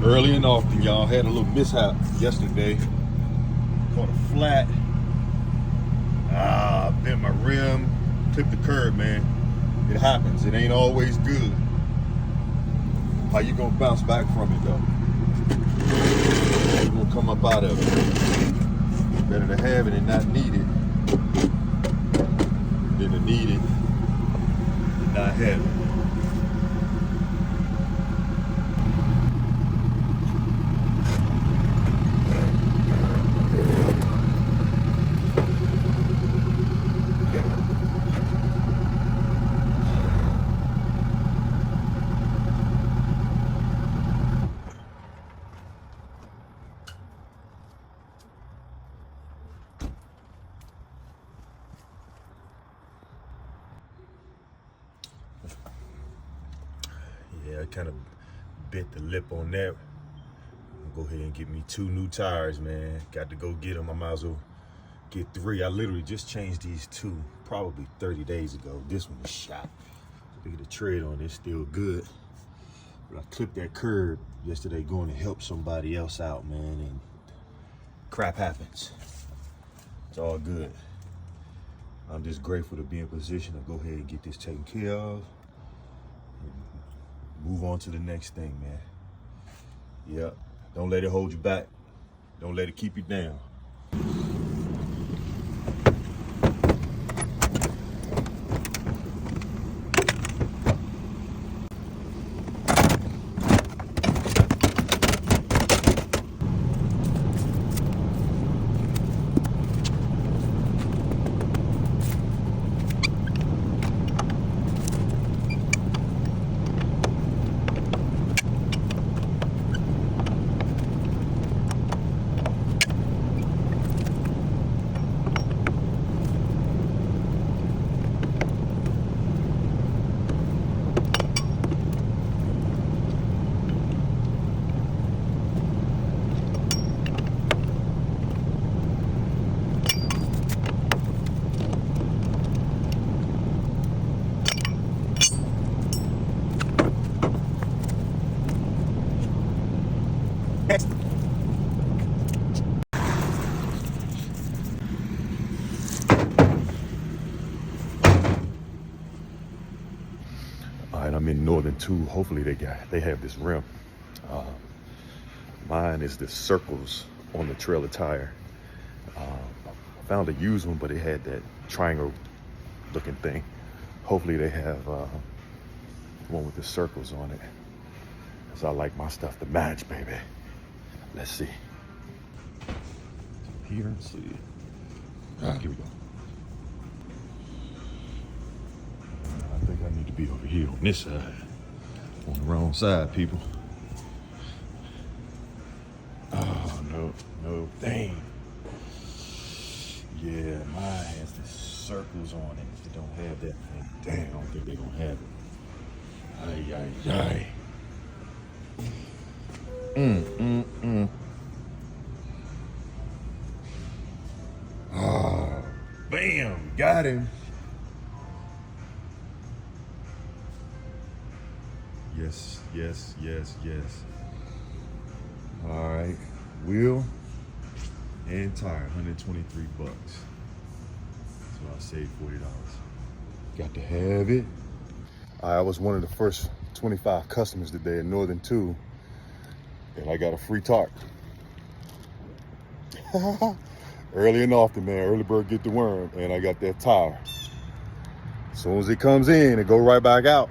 Early and often, y'all. Had a little mishap yesterday. Caught a flat. Bent my rim, clipped the curb, man. It happens. It ain't always good. How you gonna bounce back from it though? You gonna come up out of it. Better to have it and not need it than to need it and not have it. Yeah, I kind of bit the lip on that. Go ahead and get me 2 new tires, man. Got to go get them. I might as well get 3. I literally just changed these 2 probably 30 days ago. This one is shot. Look at the tread on it, it's still good. But I clipped that curb yesterday going to help somebody else out, man, and crap happens. It's all good. I'm just grateful to be in position to go ahead and get this taken care of. Move on to the next thing, man. Yep. Don't let it hold you back. Don't let it keep you down. All right, I'm in Northern 2. Hopefully they have this rim. Mine is the circles on the trailer tire. I found a used one, but it had that triangle looking thing. Hopefully they have one with the circles on it. Cause I like my stuff to match, baby. Let's see. Here, let's see. All right, here we go. I think I need to be over here on this side. On the wrong side, people. Oh, no, dang. Yeah, mine has the circles on it. They don't have that thing. Damn, I don't think they're gonna have it. Ay. Oh, bam, got him. Yes. All right, wheel and tire, 123 bucks. So I saved $40. Got to have it. I was one of the first 25 customers today in Northern 2, and I got a free tarp. Early and often, man. Early bird get the worm, and I got that tire. As soon as it comes in, it go right back out.